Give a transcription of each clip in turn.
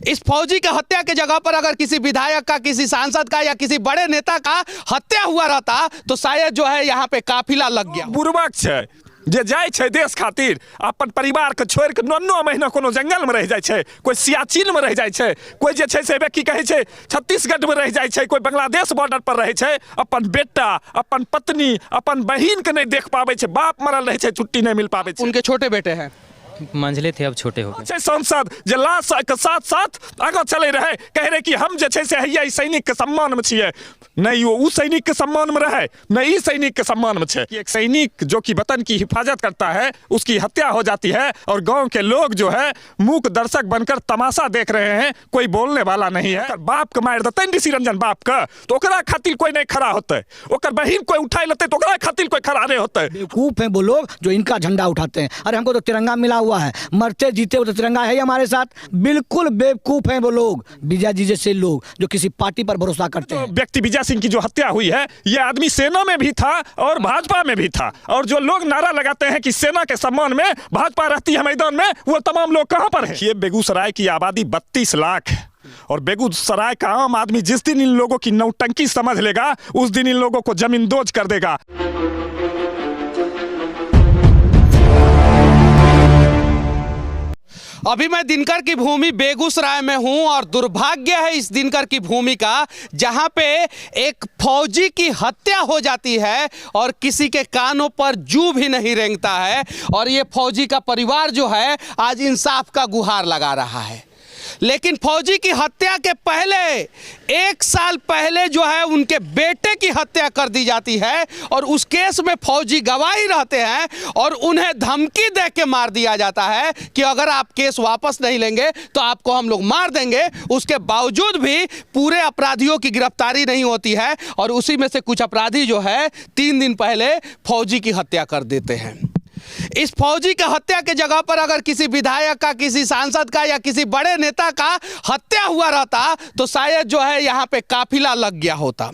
इस फौजी के हत्या के जगह पर अगर किसी विधायक का, किसी सांसद का या किसी बड़े नेता का हत्या हुआ रहता तो शायद जो है यहाँ पे काफिला लग गया। बुर्बक छे जे जाय छे देश खातिर, अपन परिवार के छोड़ के 9 महीना कोनो जंगल में रह जाय छे, कोई सियाचिन में रह जाय छे, कोई जे छे से की कहे छे छत्तीसगढ़ में रह जाय छे, कोई बांग्लादेश बॉर्डर पर रहे छे, अपन बेटा, अपन पत्नी, अपन बहन के नहीं देख पावे छे, बाप मरल रहे छे, छुट्टी नहीं मिल पावे छे। उनके छोटे बेटे हैं, मंझले थे अब छोटे हो गए। सांसद जे लाश के साथ साथ आगे चले रहे, कह रहे कि हम जे छे से हैया सैनिक के सम्मान में छिए, नहीं वो सैनिक के सम्मान में रहे, नहीं सैनिक के सम्मान में छे। एक सैनिक जो कि वतन की हिफाजत करता है उसकी हत्या हो जाती है और गांव के लोग जो है मूक दर्शक बनकर तमाशा देख रहे हैं, कोई बोलने वाला नहीं है। बाप के मार देते ऋषि रंजन बाप का तो ओकरा खातिर कोई नहीं खड़ा होते, ओकर बहिन कोई उठाई लेते तो ओकरा खातिर कोई खड़ा नहीं होते। बेवकूफ हैं वो लोग जो इनका झंडा उठाते हैं। अरे हमको तो तिरंगा मिला हुआ है, मरते जीते वो तो तिरंगा है हमारे साथ। बिल्कुल बेवकूफ हैं वो लोग, विजय जी जैसे लोग जो किसी पार्टी पर भरोसा करते हैं। व्यक्ति विजय सिंह की जो हत्या हुई है, ये आदमी सेना में भी था और भाजपा में भी था, और जो लोग नारा लगाते हैं कि सेना के सम्मान में भाजपा रहती है मैदान में, वो तमाम लोग कहां पर है? ये बेगूसराय की आबादी 32 लाख है और बेगूसराय का आम आदमी जिस दिन इन लोगों की नौटंकी समझ लेगा उस दिन इन लोगों को जमींदोज कर देगा। अभी मैं दिनकर की भूमि बेगूसराय में हूं और दुर्भाग्य है इस दिनकर की भूमि का, जहां पे एक फौजी की हत्या हो जाती है और किसी के कानों पर जू भी नहीं रेंगता है। और ये फौजी का परिवार जो है आज इंसाफ का गुहार लगा रहा है। लेकिन फौजी की हत्या के पहले 1 साल पहले जो है उनके बेटे की हत्या कर दी जाती है और उस केस में फौजी गवाही रहते हैं और उन्हें धमकी दे के मार दिया जाता है कि अगर आप केस वापस नहीं लेंगे तो आपको हम लोग मार देंगे। उसके बावजूद भी पूरे अपराधियों की गिरफ्तारी नहीं होती है और उसी में से कुछ अपराधी जो है 3 दिन पहले फौजी की हत्या कर देते हैं। इस फौजी के हत्या के जगह पर अगर किसी विधायक का, किसी सांसद का या किसी बड़े नेता का हत्या हुआ रहता तो शायद जो है यहाँ पे काफिला लग गया होता।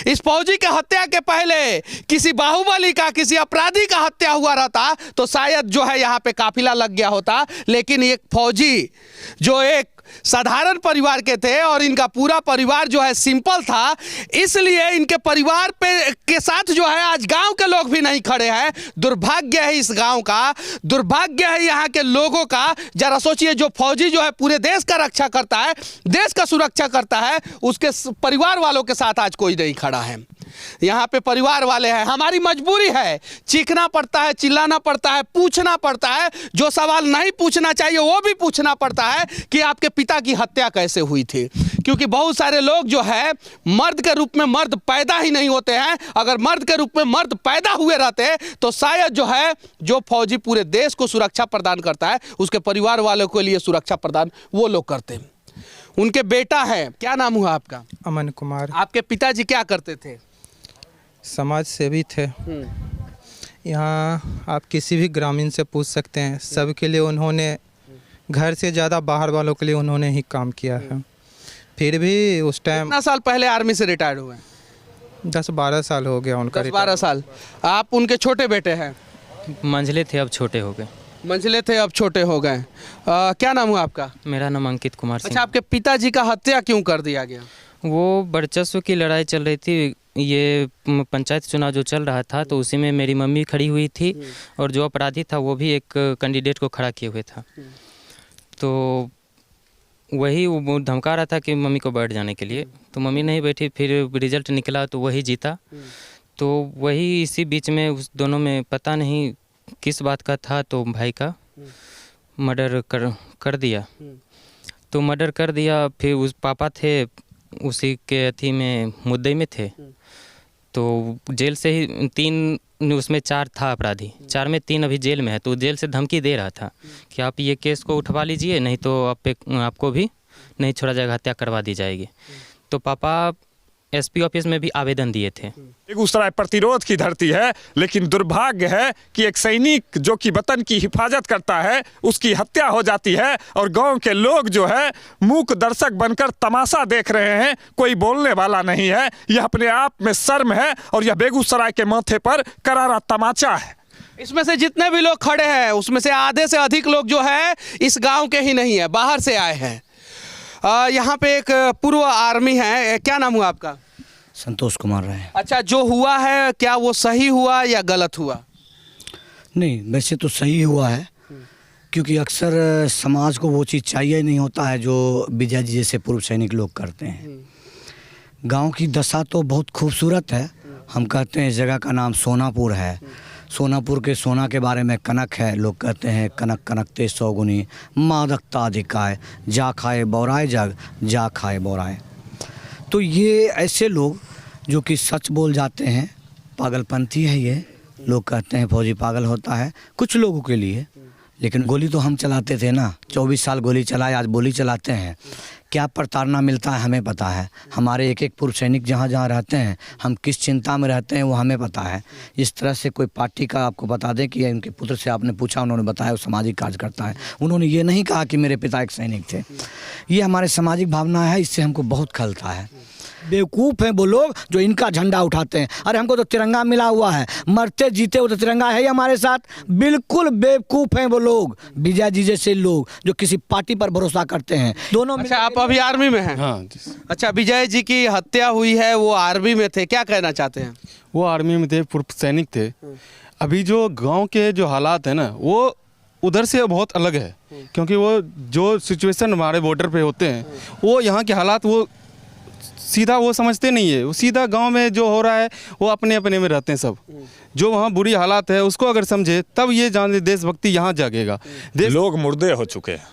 इस फौजी के हत्या के पहले किसी बाहुबली का, किसी अपराधी का हत्या हुआ रहता तो शायद जो है यहाँ पे काफिला लग गया होता। लेकिन एक फौजी जो एक साधारण परिवार के थे और इनका पूरा परिवार जो है सिंपल था, इसलिए इनके परिवार पे के साथ जो है आज गांव के लोग भी नहीं खड़े हैं। दुर्भाग्य है इस गांव का, दुर्भाग्य है यहाँ के लोगों का। जरा सोचिए, जो फौजी जो है पूरे देश का रक्षा करता है, देश का सुरक्षा करता है, उसके परिवार वालों के साथ आज कोई नहीं खड़ा है। यहाँ पे परिवार वाले हैं, हमारी मजबूरी है, चीखना पड़ता है, चिल्लाना पड़ता है, पूछना पड़ता है। जो सवाल नहीं पूछना चाहिए वो भी पूछना पड़ता है कि आपके पिता की हत्या कैसे हुई थी। क्योंकि बहुत सारे लोग जो है मर्द के रूप में मर्द पैदा ही नहीं होते हैं। अगर मर्द के रूप में मर्द पैदा हुए रहते तो शायद जो है जो फौजी पूरे देश को सुरक्षा प्रदान करता है उसके परिवार वालों के लिए सुरक्षा प्रदान वो लोग करते हैं। उनके बेटा है, क्या नाम हुआ आपका? अमन कुमार। आपके पिताजी क्या करते थे? समाज सेवी थे। यहाँ आप किसी भी ग्रामीण से पूछ सकते हैं, सबके लिए उन्होंने, घर से ज़्यादा बाहर वालों के लिए उन्होंने ही काम किया है। फिर भी उस टाइम, कितना साल पहले आर्मी से रिटायर्ड हुए? 10-12 साल हो गया उनका। 10-12 साल। आप उनके छोटे बेटे हैं? मंझले थे अब छोटे हो गए। मंझले थे अब छोटे हो गए। क्या नाम हुआ आपका? मेरा नाम अंकित कुमार सिंह। अच्छा, आपके पिताजी का हत्या क्यों कर दिया गया? वो वर्चस्व की लड़ाई चल रही थी, ये पंचायत चुनाव जो चल रहा था तो उसी में मेरी मम्मी खड़ी हुई थी और जो अपराधी था वो भी एक कैंडिडेट को खड़ा किए हुए था। तो वही वो धमका रहा था कि मम्मी को बैठ जाने के लिए, तो मम्मी नहीं बैठी। फिर रिजल्ट निकला तो वही जीता। तो वही इसी बीच में उस दोनों में पता नहीं किस बात का था, तो भाई का मर्डर कर दिया। तो मर्डर कर दिया। फिर उस पापा थे उसी के अथी में मुद्दे में थे, तो जेल से ही 3 उसमें 4 था अपराधी, 4 में 3 अभी जेल में है। तो जेल से धमकी दे रहा था कि आप ये केस को उठवा लीजिए, नहीं तो आपको भी नहीं छोड़ा जाएगा, हत्या करवा दी जाएगी। तो पापा एसपी ऑफिस में भी आवेदन दिए थे। बेगूसराय प्रतिरोध की धरती है, लेकिन दुर्भाग्य है कि एक सैनिक जो कि वतन की हिफाजत करता है उसकी हत्या हो जाती है और गांव के लोग जो है मूक दर्शक बनकर तमाशा देख रहे हैं, कोई बोलने वाला नहीं है। यह अपने आप में शर्म है और यह बेगूसराय के माथे पर करारा तमाचा है। इसमें से जितने भी लोग खड़े हैं उसमें से आधे से अधिक लोग जो है इस गांव के ही नहीं है, बाहर से आए हैं। यहाँ पे एक पूर्व आर्मी है, क्या नाम हुआ आपका? संतोष कुमार रहे। अच्छा, जो हुआ है क्या वो सही हुआ या गलत हुआ? नहीं, वैसे तो सही हुआ है, क्योंकि अक्सर समाज को वो चीज़ चाहिए नहीं होता है जो विजय जी जैसे पूर्व सैनिक लोग करते हैं। गांव की दशा तो बहुत खूबसूरत है। हम कहते हैं इस जगह का नाम सोनापुर है। सोनापुर के सोना के बारे में कनक है। लोग कहते हैं कनक कनकते 100 गुनी, मादकता अधिकाय, जा खाए बौराए जग, जा खाए बौराए। तो ये ऐसे लोग जो कि सच बोल जाते हैं, पागलपंथी है ये। लोग कहते हैं फौजी पागल होता है कुछ लोगों के लिए, लेकिन गोली तो हम चलाते थे ना, 24 साल गोली चलाए, आज गोली चलाते हैं। क्या प्रताड़ना मिलता है हमें पता है। हमारे एक एक पूर्व सैनिक जहाँ जहाँ रहते हैं, हम किस चिंता में रहते हैं वो हमें पता है। इस तरह से कोई पार्टी का आपको बता दें कि उनके पुत्र से आपने पूछा, उन्होंने बताया वो सामाजिक कार्य करता है। उन्होंने ये नहीं कहा कि मेरे पिता एक सैनिक थे। ये हमारे सामाजिक भावना है, इससे हमको बहुत खलता है। बेवकूफ़ हैं वो लोग जो इनका झंडा उठाते हैं। अरे हमको तो तिरंगा मिला हुआ है, मरते जीते वो तो तिरंगा है ही हमारे साथ। बिल्कुल बेवकूफ़ हैं वो लोग, विजय जी जैसे लोग जो किसी पार्टी पर भरोसा करते हैं। दोनों अच्छा, आप अभी आर्मी में हैं? हाँ जी। अच्छा, विजय जी की हत्या हुई है, वो आर्मी में थे, क्या कहना चाहते हैं? वो आर्मी में थे, पूर्व सैनिक थे। अभी जो गांव के जो हालात है ना, वो उधर से बहुत अलग है, क्योंकि वो जो सिचुएशन हमारे बॉर्डर पे होते हैं, वो यहाँ के हालात वो सीधा वो समझते नहीं है। वो सीधा गांव में जो हो रहा है वो अपने अपने में रहते हैं सब। जो वहाँ बुरी हालात है उसको अगर समझे तब ये जाने देशभक्ति यहाँ जागेगा। लोग मुर्दे हो चुके हैं,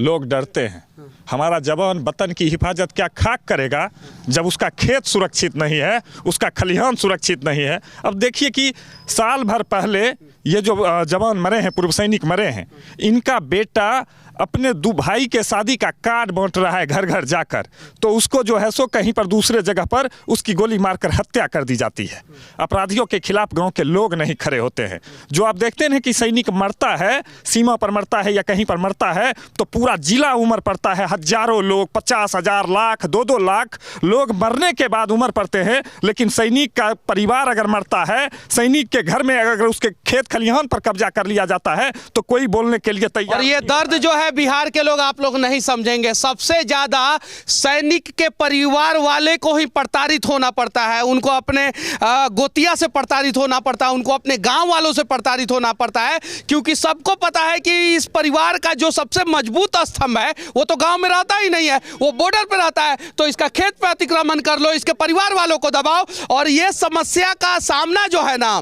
लोग डरते हैं। हमारा जवान वतन की हिफाजत क्या खाक करेगा जब उसका खेत सुरक्षित नहीं है, उसका खलिहान सुरक्षित नहीं है। अब देखिए कि साल भर पहले ये जो जवान मरे हैं, पूर्व सैनिक मरे हैं, इनका बेटा अपने दो भाई के शादी का कार्ड बांट रहा है घर घर जाकर, तो उसको जो है सो कहीं पर दूसरे जगह पर उसकी गोली मारकर हत्या कर दी जाती है। अपराधियों के खिलाफ गांव के लोग नहीं खड़े होते हैं। जो आप देखते हैं कि सैनिक मरता है, सीमा पर मरता है या कहीं पर मरता है, तो पूरा जिला उमर पड़ता है। हजारों लोग, 50,000, लाख, 2-2 लाख लोग मरने के बाद उमर पड़ते हैं। लेकिन सैनिक का परिवार अगर मरता है, सैनिक के घर में अगर उसके खेत खलिहान पर कब्जा कर लिया जाता है, तो कोई बोलने के लिए तैयार। और ये दर्द जो है बिहार के लोग, आप लोग नहीं समझेंगे। सबसे ज्यादा सैनिक के परिवार वाले को ही प्रताड़ित होना पड़ता है। उनको अपने गोतिया से प्रताड़ित होना पड़ता है, उनको अपने गांव वालों से प्रताड़ित होना पड़ता है, क्योंकि सबको पता है कि इस परिवार का जो सबसे मजबूत स्तंभ है वो तो गांव में रहता ही नहीं है, वो बॉर्डर पे रहता है। तो इसका खेत पे अतिक्रमण कर लो, इसके परिवार वालों को दबाओ। और ये समस्या का सामना जो है ना,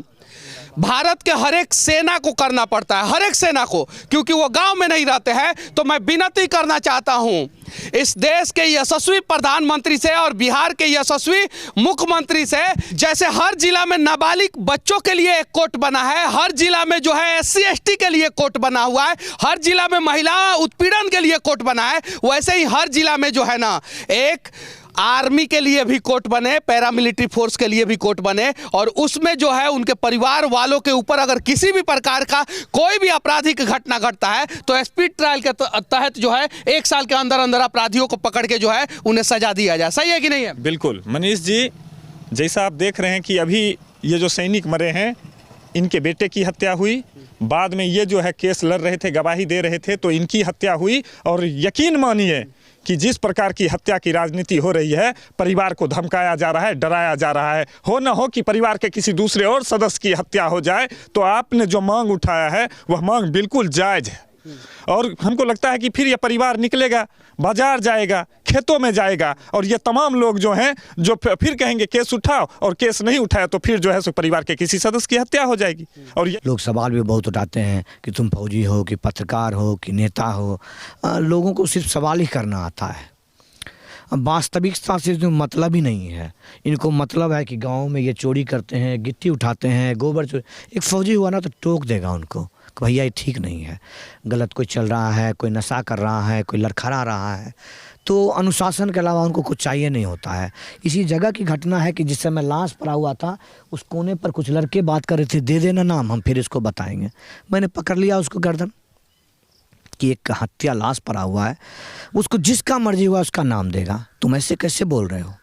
भारत के हर एक सेना को करना पड़ता है, हर एक सेना को, क्योंकि वो गांव में नहीं रहते हैं। तो मैं विनती करना चाहता हूं इस देश के यशस्वी प्रधानमंत्री से और बिहार के यशस्वी मुख्यमंत्री से, जैसे हर जिला में नाबालिग बच्चों के लिए एक कोर्ट बना है, हर जिला में जो है SC ST के लिए कोर्ट बना हुआ है, हर जिला में महिला उत्पीड़न के लिए कोर्ट बना है, वैसे ही हर जिला में जो है ना एक आर्मी के लिए भी कोर्ट बने, पैरामिलिट्री फोर्स के लिए भी कोर्ट बने। और उसमें जो है उनके परिवार वालों के ऊपर अगर किसी भी प्रकार का कोई भी आपराधिक घटना घटता है तो स्पीड ट्रायल के तहत जो है 1 साल के अंदर अंदर अपराधियों को पकड़ के जो है उन्हें सजा दिया जाए। सही है कि नहीं है? बिल्कुल मनीष जी, जैसा आप देख रहे हैं कि अभी ये जो सैनिक मरे हैं, इनके बेटे की हत्या हुई, बाद में ये जो है केस लड़ रहे थे, गवाही दे रहे थे, तो इनकी हत्या हुई। और यकीन मानिए कि जिस प्रकार की हत्या की राजनीति हो रही है, परिवार को धमकाया जा रहा है, डराया जा रहा है, हो न हो कि परिवार के किसी दूसरे और सदस्य की हत्या हो जाए, तो आपने जो मांग उठाया है वह मांग बिल्कुल जायज़ है। और हमको लगता है कि फिर यह परिवार निकलेगा, बाजार जाएगा, खेतों में जाएगा, और ये तमाम लोग जो हैं जो फिर कहेंगे केस उठाओ, और केस नहीं उठाया तो फिर जो है सो परिवार के किसी सदस्य की हत्या हो जाएगी। और ये लोग सवाल भी बहुत उठाते हैं कि तुम फौजी हो कि पत्रकार हो कि नेता हो। लोगों को सिर्फ सवाल ही करना आता है, वास्तविकता से जो मतलब ही नहीं है। इनको मतलब है कि गांव में ये चोरी करते हैं, गिट्टी उठाते हैं, गोबर चोरी। एक फौजी हुआ ना तो टोक देगा उनको कि भैया ये ठीक नहीं है, गलत कोई चल रहा है, कोई नशा कर रहा है, कोई लड़खड़ा रहा है। तो अनुशासन के अलावा उनको कुछ चाहिए नहीं होता है। इसी जगह की घटना है कि जिस समय लाश पड़ा हुआ था, उस कोने पर कुछ लड़के बात कर रहे थे, दे देना नाम, हम फिर इसको बताएंगे। मैंने पकड़ लिया उसको गर्दन कि एक हत्या लाश पड़ा हुआ है, उसको जिसका मर्जी हुआ उसका नाम देगा। तुम ऐसे कैसे बोल रहे हो?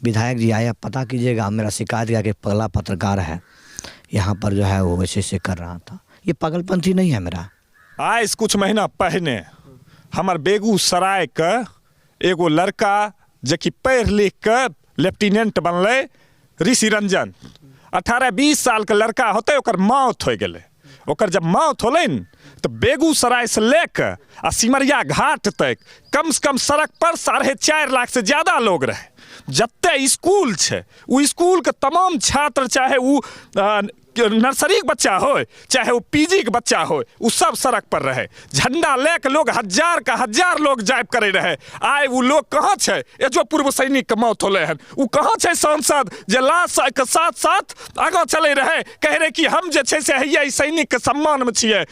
विधायक जी आया, पता कीजिएगा, मेरा शिकायत किया कि पगला पत्रकार है यहाँ पर जो है वो वैसे से कर रहा था। ये पागलपंथी नहीं है मेरा। आज कुछ महीना पहले हमारे बेगूसराय का एगो लड़का जे कि पढ़ लिख कर लेफ्टिनेंट बनले, ऋषि रंजन 18-20 साल के लड़का होते, ओकर मौत हो गए। ओकर जब मौत होले न तो बेगूसराय से लेकर आ सिमरिया घाट तक कम से कम सड़क पर 4.5 लाख से ज़्यादा लोग रहे। जत्ते स्कूल छे वो स्कूल के तमाम छात्र, चाहे वो नर्सरी के बच्चा हो चाहे वो पीजी के बच्चा हो, वो सब सड़क पर रहे। झंडा लेके लोग हजार लोग जायब करे रहे। आए वो लोग कहाँ छे? ये जो पूर्व सैनिक के मौत होले हन वो कहाँ छे? सांसद जे लाश के साथ आगे चले रहे, कह रहे कि हम जे छे से हैया सैनिक के सम्मान में छिए।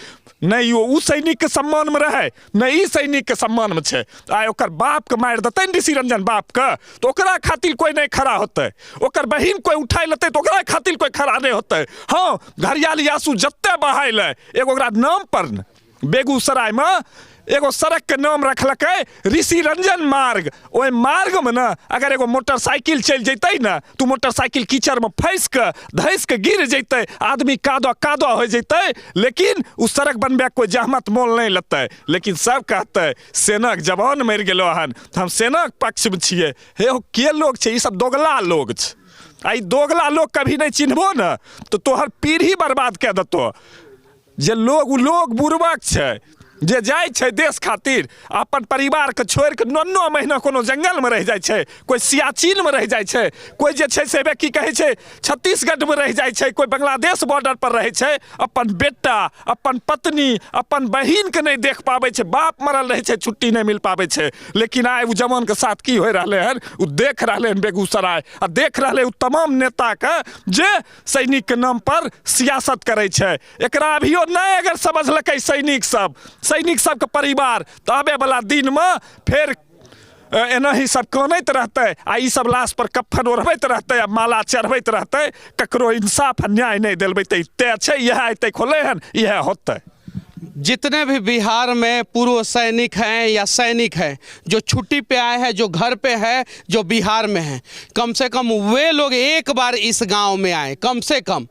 नहीं वो सैनिक के सम्मान में रहे, नहीं ई सैनिक के सम्मान में छे। आए ओकर बाप के मार देते ऋषि रंजन बाप के, तो ओकरा खातिर कोई नहीं खड़ा होते। ओकर बहिन कोई उठाई लेते तो ओकरा खातिर कोई खड़ा नहीं होते। हाँ, घरियाली आंसू जत्ते बहाइल एगो ओकरा नाम पर न बेगूसराय में एगो सड़क के नाम रखलकै ऋषि रंजन मार्ग। ओहि मार्ग में ना अगर एगो मोटरसाइकिल चल जैते ना तो मोटरसाइकिल कीचड़ में फंस के धंस के गिर जैते, आदमी कादो हो जैते, लेकिन उस सड़क बनबे कोई जहमत मोल नहीं लेते। लेकिन सब कहते सेना के जवान मर गेलो हन, हम सेना के पक्ष में छिए। हे के लोग छे? ई सब दोगला लोग छे। आई दोगला लोग कभी नहीं चिन्हबो ना तो तोहर पीढ़ी बर्बाद कह देतो। जे लोग बुर्बक छे, जे जाय छे देश खातिर अपन परिवार के छोड़ के 9 महीना कोनो जंगल में रह जाय छे, कोई सियाचिन में रह जाय छे, कोई जे छे से की कहे छे छत्तीसगढ़ में रह जाय छे, कोई बांग्लादेश बॉर्डर पर रहे छे। अपन बेटा, अपन पत्नी, अपन बहिन के नहीं देख पावे छे, बाप मरल रहे छे, छुट्टी नहीं मिल पावे छे। लेकिन आए उ जवान के साथ की हो रहले हन उ देख रहले हन बेगूसराय, आ देख रहले उ तमाम नेता के जे सैनिक के नाम पर सियासत करे छे। एकरा अभियो नहीं अगर समझलकै सैनिक सब के परिवार तो आबे वाला दिन में फिर एना ही सब कानैत रहते, आ ई सब लाश पर कफन ओढ़बैत रहते, आ माला चढ़बैत रहते। ककरो इंसाफ न्याय नहीं दिलबैते। तय छे यह एते खोले हन, यह होते। जितने भी बिहार में पूर्व सैनिक हैं या सैनिक हैं जो छुट्टी पे आए हैं, जो घर पे है, जो बिहार में हैं, कम से कम वे लोग एक बार इस गांव में आए, कम से कम।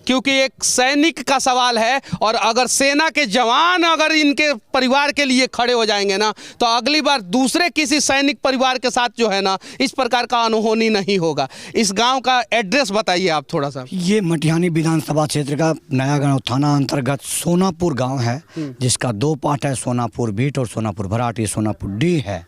क्योंकि एक सैनिक का सवाल है, और अगर सेना के जवान अगर इनके परिवार के लिए खड़े हो जाएंगे ना तो अगली बार दूसरे किसी सैनिक परिवार के साथ जो है ना इस प्रकार का अनहोनी नहीं होगा। इस गांव का एड्रेस बताइए आप थोड़ा सा। ये मटिहानी विधानसभा क्षेत्र का नया गांव थाना अंतर्गत सोनापुर गांव है, जिसका 2 पार्ट है, सोनापुर बीट और सोनापुर भराट। ये सोनापुर डी है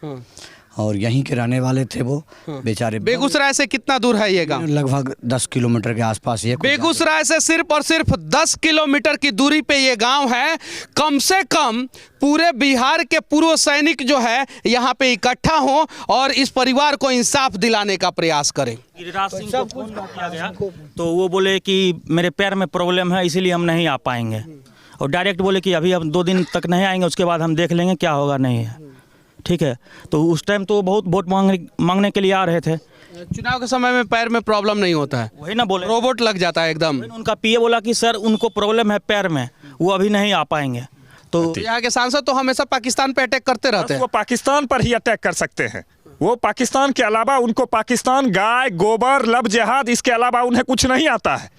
और यहीं के रहने वाले थे वो बेचारे। बेगूसराय से कितना दूर है ये गांव? लगभग 10 किलोमीटर के आसपास। ये बेगूसराय से सिर्फ और सिर्फ 10 किलोमीटर की दूरी पे ये गांव है। कम से कम पूरे बिहार के पूर्व सैनिक जो है यहाँ पे इकट्ठा हों और इस परिवार को इंसाफ दिलाने का प्रयास करें। गिरिराज सिंह को फोन किया गया तो वो बोले कि मेरे पैर में प्रॉब्लम है इसीलिए हम नहीं आ पाएंगे, और डायरेक्ट बोले कि अभी हम 2 दिन तक नहीं आएंगे, उसके बाद हम देख लेंगे क्या होगा नहीं है। ठीक है, तो उस टाइम तो बहुत वोट मांगने के लिए आ रहे थे। चुनाव के समय में पैर में प्रॉब्लम नहीं होता है, वही ना बोले, रोबोट लग जाता है एकदम। उनका पीए बोला कि सर उनको प्रॉब्लम है पैर में, वो अभी नहीं आ पाएंगे। तो यहाँ के सांसद तो हमेशा पाकिस्तान पे अटैक करते रहते हैं। वो पाकिस्तान पर ही अटैक कर सकते हैं। वो पाकिस्तान के अलावा उनको पाकिस्तान, गाय, गोबर, लब जिहाद, इसके अलावा उन्हें कुछ नहीं आता है।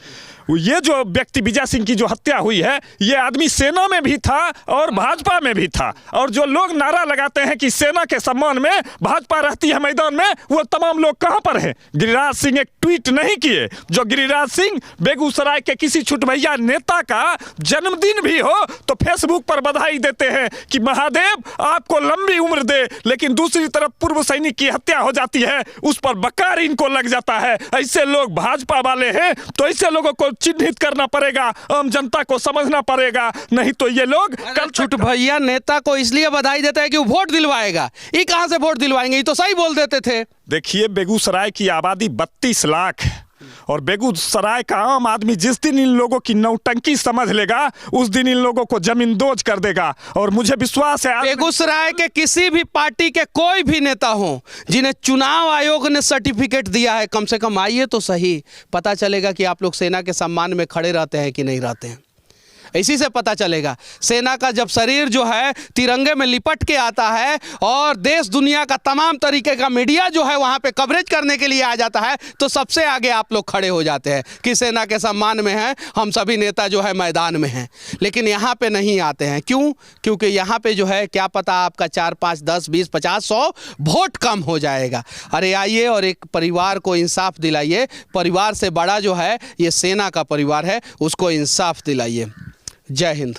ये जो व्यक्ति विजय सिंह की जो हत्या हुई है, ये आदमी सेना में भी था और भाजपा में भी था। और जो लोग नारा लगाते हैं कि सेना के सम्मान में भाजपा रहती है मैदान में, वो तमाम लोग कहां पर हैं? गिरिराज सिंह एक ट्वीट नहीं किए। जो गिरिराज सिंह बेगूसराय के किसी छुटभैया नेता का जन्मदिन भी हो तो फेसबुक पर बधाई देते हैं कि महादेव आपको लंबी उम्र दे, लेकिन दूसरी तरफ पूर्व सैनिक की हत्या हो जाती है, उस पर बकार इनको लग जाता है। ऐसे लोग भाजपा वाले हैं, तो ऐसे लोगों को चिन्हित करना पड़ेगा, आम जनता को समझना पड़ेगा, नहीं तो ये लोग कल छुटभैया नेता को इसलिए बधाई देता है कि वो वोट दिलवाएगा। ये कहां से वोट दिलवाएंगे? ये तो सही बोल देते थे। देखिए, बेगूसराय की आबादी 32 लाख है और बेगूसराय का आम आदमी जिस दिन इन लोगों की नौटंकी समझ लेगा उस दिन इन लोगों को जमींदोज कर देगा। और मुझे विश्वास है बेगूसराय के किसी भी पार्टी के कोई भी नेता हो जिन्हें चुनाव आयोग ने सर्टिफिकेट दिया है, कम से कम आइए तो सही, पता चलेगा कि आप लोग सेना के सम्मान में खड़े रहते हैं कि नहीं रहते हैं। इसी से पता चलेगा। सेना का जब शरीर जो है तिरंगे में लिपट के आता है और देश दुनिया का तमाम तरीके का मीडिया जो है वहाँ पे कवरेज करने के लिए आ जाता है, तो सबसे आगे आप लोग खड़े हो जाते हैं कि सेना के सम्मान में हैं, हम सभी नेता जो है मैदान में हैं। लेकिन यहाँ पे नहीं आते हैं। क्यों? क्योंकि यहाँ पे जो है क्या पता आपका 4, 5, 10, 20, 50, 100 वोट कम हो जाएगा। अरे आइए और एक परिवार को इंसाफ दिलाइए। परिवार से बड़ा जो है ये सेना का परिवार है, उसको इंसाफ दिलाइए। जय हिंद।